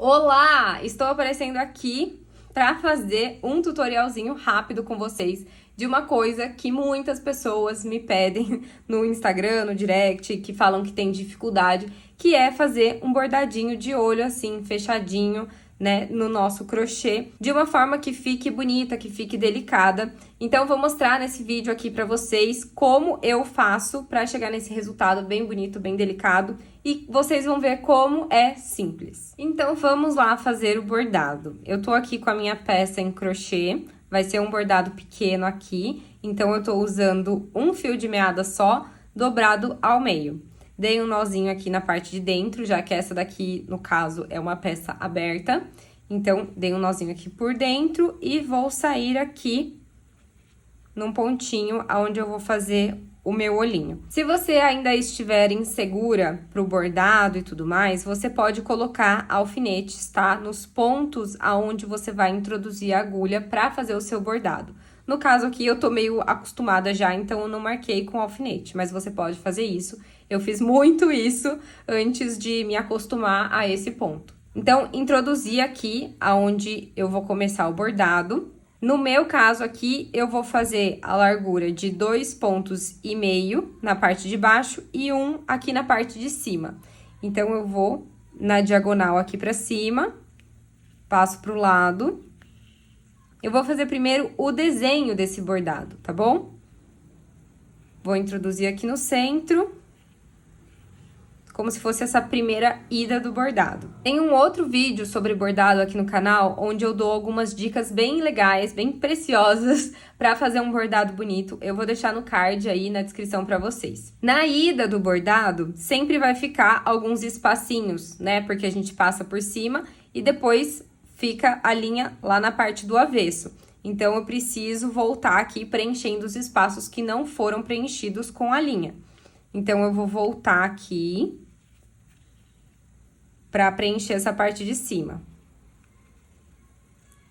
Olá! Estou aparecendo aqui para fazer um tutorialzinho rápido com vocês de uma coisa que muitas pessoas me pedem no Instagram, no direct, que falam que tem dificuldade, que é fazer um bordadinho de olho assim, fechadinho, né, no nosso crochê, de uma forma que fique bonita, que fique delicada. Então, eu vou mostrar nesse vídeo aqui pra vocês como eu faço pra chegar nesse resultado bem bonito, bem delicado, e vocês vão ver como é simples. Então, vamos lá fazer o bordado. Eu tô aqui com a minha peça em crochê, vai ser um bordado pequeno aqui, então eu tô usando um fio de meada só, dobrado ao meio. Dei um nozinho aqui na parte de dentro, já que essa daqui, no caso, é uma peça aberta. Então, dei um nozinho aqui por dentro e vou sair aqui num pontinho onde eu vou fazer o meu olhinho. Se você ainda estiver insegura pro bordado e tudo mais, você pode colocar alfinetes, tá? Nos pontos aonde você vai introduzir a agulha para fazer o seu bordado. No caso aqui, eu tô meio acostumada já, então eu não marquei com alfinete, mas você pode fazer isso. Eu fiz muito isso antes de me acostumar a esse ponto. Então, introduzi aqui aonde eu vou começar o bordado. No meu caso aqui, eu vou fazer a largura de 2,5 pontos na parte de baixo e um aqui na parte de cima. Então, eu vou na diagonal aqui pra cima, passo pro lado. Eu vou fazer primeiro o desenho desse bordado, tá bom? Vou introduzir aqui no centro, como se fosse essa primeira ida do bordado. Tem um outro vídeo sobre bordado aqui no canal, onde eu dou algumas dicas bem legais, bem preciosas, para fazer um bordado bonito. Eu vou deixar no card aí na descrição para vocês. Na ida do bordado, sempre vai ficar alguns espacinhos, né? Porque a gente passa por cima e depois fica a linha lá na parte do avesso. Então, eu preciso voltar aqui preenchendo os espaços que não foram preenchidos com a linha. Então, eu vou voltar aqui para preencher essa parte de cima.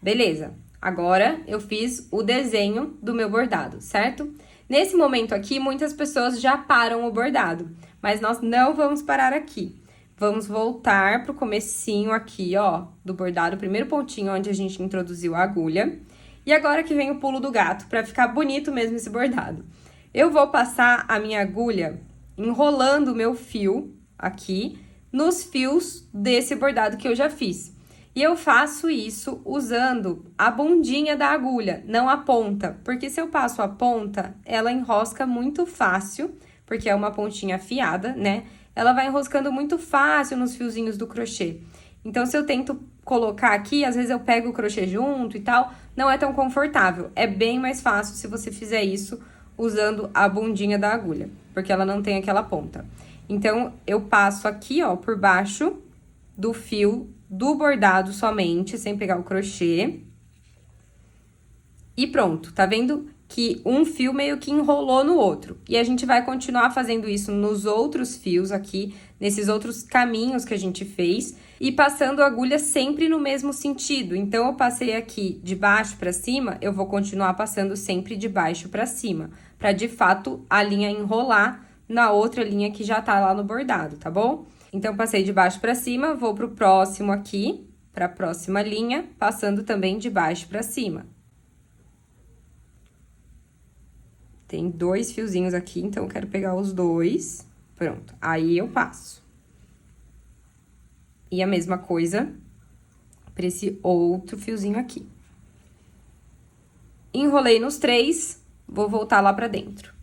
Beleza. Agora, eu fiz o desenho do meu bordado, certo? Nesse momento aqui, muitas pessoas já param o bordado, mas nós não vamos parar aqui. Vamos voltar pro comecinho aqui, ó, do bordado, o primeiro pontinho onde a gente introduziu a agulha. E agora que vem o pulo do gato, pra ficar bonito mesmo esse bordado. Eu vou passar a minha agulha enrolando o meu fio aqui nos fios desse bordado que eu já fiz. E eu faço isso usando a bundinha da agulha, não a ponta. Porque se eu passo a ponta, ela enrosca muito fácil, porque é uma pontinha afiada, né? Ela vai enroscando muito fácil nos fiozinhos do crochê. Então, se eu tento colocar aqui, às vezes eu pego o crochê junto e tal, não é tão confortável. É bem mais fácil se você fizer isso usando a bundinha da agulha, porque ela não tem aquela ponta. Então, eu passo aqui, ó, por baixo do fio do bordado somente, sem pegar o crochê. E pronto, tá vendo? Que um fio meio que enrolou no outro. E a gente vai continuar fazendo isso nos outros fios aqui, nesses outros caminhos que a gente fez, e passando a agulha sempre no mesmo sentido. Então, eu passei aqui de baixo pra cima, eu vou continuar passando sempre de baixo pra cima, pra de fato a linha enrolar na outra linha que já tá lá no bordado, tá bom? Então, passei de baixo pra cima, vou pro próximo aqui, pra próxima linha, passando também de baixo pra cima. Tem 2 fiozinhos aqui, então eu quero pegar os 2. Pronto, aí eu passo. E a mesma coisa para esse outro fiozinho aqui. Enrolei nos 3, vou voltar lá pra dentro.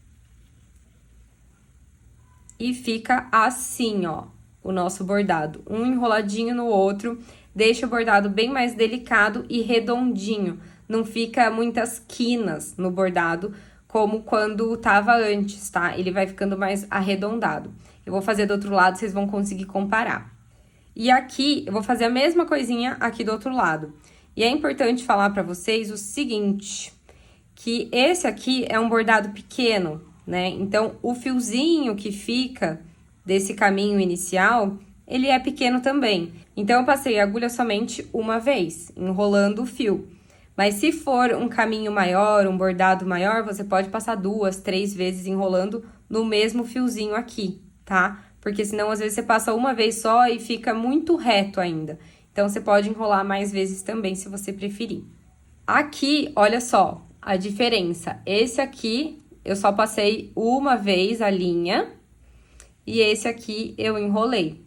E fica assim, ó, o nosso bordado. Um enroladinho no outro, deixa o bordado bem mais delicado e redondinho. Não fica muitas quinas no bordado, como quando tava antes, tá? Ele vai ficando mais arredondado. Eu vou fazer do outro lado, vocês vão conseguir comparar. E aqui, eu vou fazer a mesma coisinha aqui do outro lado. E é importante falar pra vocês o seguinte, que esse aqui é um bordado pequeno, né? Então, o fiozinho que fica desse caminho inicial, ele é pequeno também. Então, eu passei a agulha somente uma vez, enrolando o fio. Mas se for um caminho maior, um bordado maior, você pode passar 2, 3 vezes enrolando no mesmo fiozinho aqui, tá? Porque senão, às vezes, você passa uma vez só e fica muito reto ainda. Então, você pode enrolar mais vezes também, se você preferir. Aqui, olha só a diferença. Esse aqui, eu só passei uma vez a linha e esse aqui eu enrolei.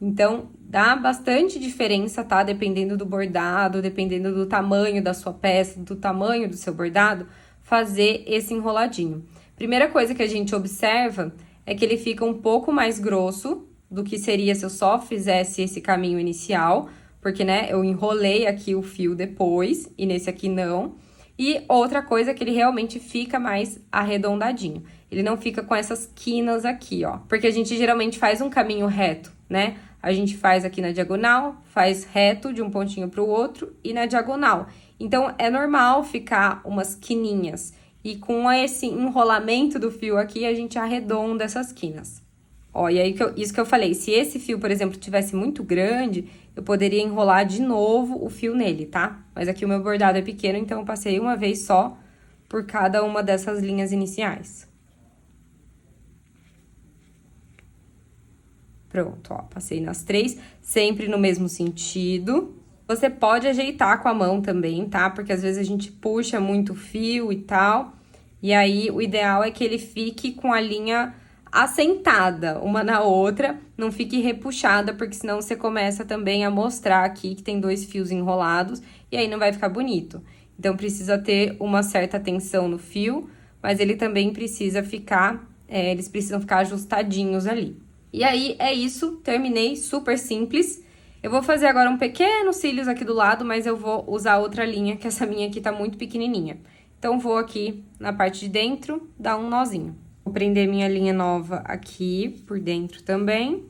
Então, dá bastante diferença, tá? Dependendo do bordado, dependendo do tamanho da sua peça, do tamanho do seu bordado, fazer esse enroladinho. Primeira coisa que a gente observa é que ele fica um pouco mais grosso do que seria se eu só fizesse esse caminho inicial, porque, né, eu enrolei aqui o fio depois e nesse aqui não. E outra coisa é que ele realmente fica mais arredondadinho. Ele não fica com essas quinas aqui, ó. Porque a gente geralmente faz um caminho reto, né? A gente faz aqui na diagonal, faz reto de um pontinho pro outro e na diagonal. Então, é normal ficar umas quininhas. E com esse enrolamento do fio aqui, a gente arredonda essas quinas. Ó, e aí, isso que eu falei, se esse fio, por exemplo, tivesse muito grande, eu poderia enrolar de novo o fio nele, tá? Mas aqui o meu bordado é pequeno, então eu passei uma vez só por cada uma dessas linhas iniciais. Pronto, ó, passei nas 3, sempre no mesmo sentido. Você pode ajeitar com a mão também, tá? Porque às vezes a gente puxa muito o fio e tal. E aí, o ideal é que ele fique com a linha assentada uma na outra, não fique repuxada, porque senão você começa também a mostrar aqui que tem 2 fios enrolados e aí não vai ficar bonito. Então, precisa ter uma certa tensão no fio, mas ele também precisa ficar, eles precisam ficar ajustadinhos ali. E aí, é isso, terminei, super simples. Eu vou fazer agora um pequeno cílios aqui do lado, mas eu vou usar outra linha, que essa minha aqui tá muito pequenininha. Então, vou aqui na parte de dentro, dar um nozinho. Vou prender minha linha nova aqui por dentro também.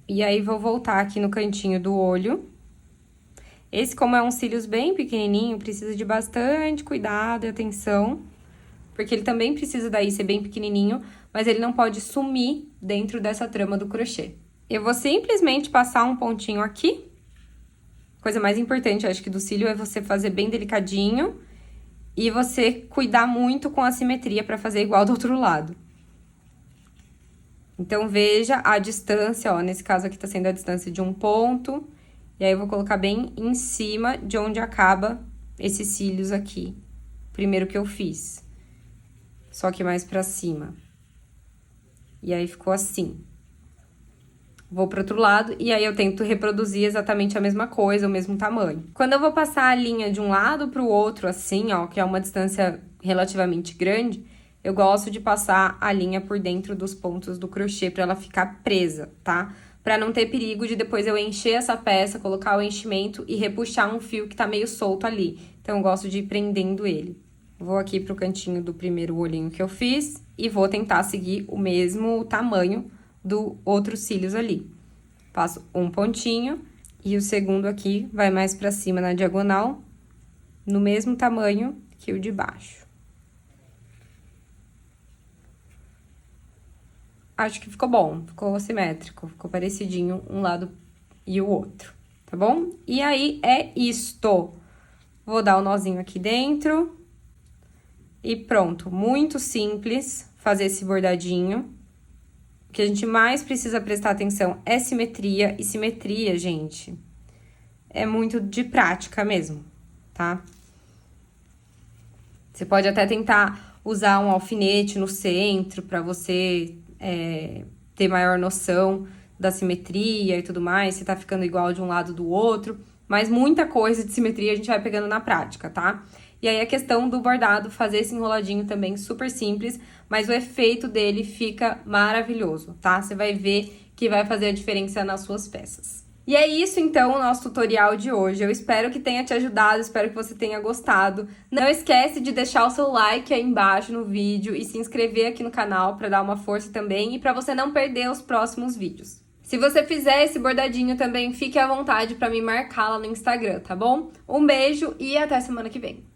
E aí, vou voltar aqui no cantinho do olho. Esse, como é um cílios bem pequenininho, precisa de bastante cuidado e atenção. Porque ele também precisa daí ser bem pequenininho, mas ele não pode sumir dentro dessa trama do crochê. Eu vou simplesmente passar um pontinho aqui. Coisa mais importante, acho que do cílio, é você fazer bem delicadinho. E você cuidar muito com a simetria para fazer igual do outro lado. Então, veja a distância, ó. Nesse caso aqui tá sendo a distância de um ponto. E aí, eu vou colocar bem em cima de onde acaba esses cílios aqui. Primeiro que eu fiz. Só que mais pra cima. E aí, ficou assim. Vou pro outro lado e aí eu tento reproduzir exatamente a mesma coisa, o mesmo tamanho. Quando eu vou passar a linha de um lado pro outro, assim, ó, que é uma distância relativamente grande, eu gosto de passar a linha por dentro dos pontos do crochê pra ela ficar presa, tá? Pra não ter perigo de depois eu encher essa peça, colocar o enchimento e repuxar um fio que tá meio solto ali. Então, eu gosto de ir prendendo ele. Vou aqui pro cantinho do primeiro olhinho que eu fiz e vou tentar seguir o mesmo tamanho do outro cílios ali. Passo um pontinho e o segundo aqui vai mais pra cima na diagonal, no mesmo tamanho que o de baixo. Acho que ficou bom, ficou simétrico, ficou parecidinho um lado e o outro, tá bom? E aí, é isto. Vou dar o nozinho aqui dentro e pronto. Muito simples fazer esse bordadinho. O que a gente mais precisa prestar atenção é simetria. E simetria, gente, é muito de prática mesmo, tá? Você pode até tentar usar um alfinete no centro pra você ter maior noção da simetria e tudo mais, se tá ficando igual de um lado do outro. Mas muita coisa de simetria a gente vai pegando na prática, tá? E aí, a questão do bordado, fazer esse enroladinho também super simples, mas o efeito dele fica maravilhoso, tá? Você vai ver que vai fazer a diferença nas suas peças. E é isso, então, o nosso tutorial de hoje. Eu espero que tenha te ajudado, espero que você tenha gostado. Não esquece de deixar o seu like aí embaixo no vídeo e se inscrever aqui no canal para dar uma força também e para você não perder os próximos vídeos. Se você fizer esse bordadinho também, fique à vontade para me marcar lá no Instagram, tá bom? Um beijo e até semana que vem.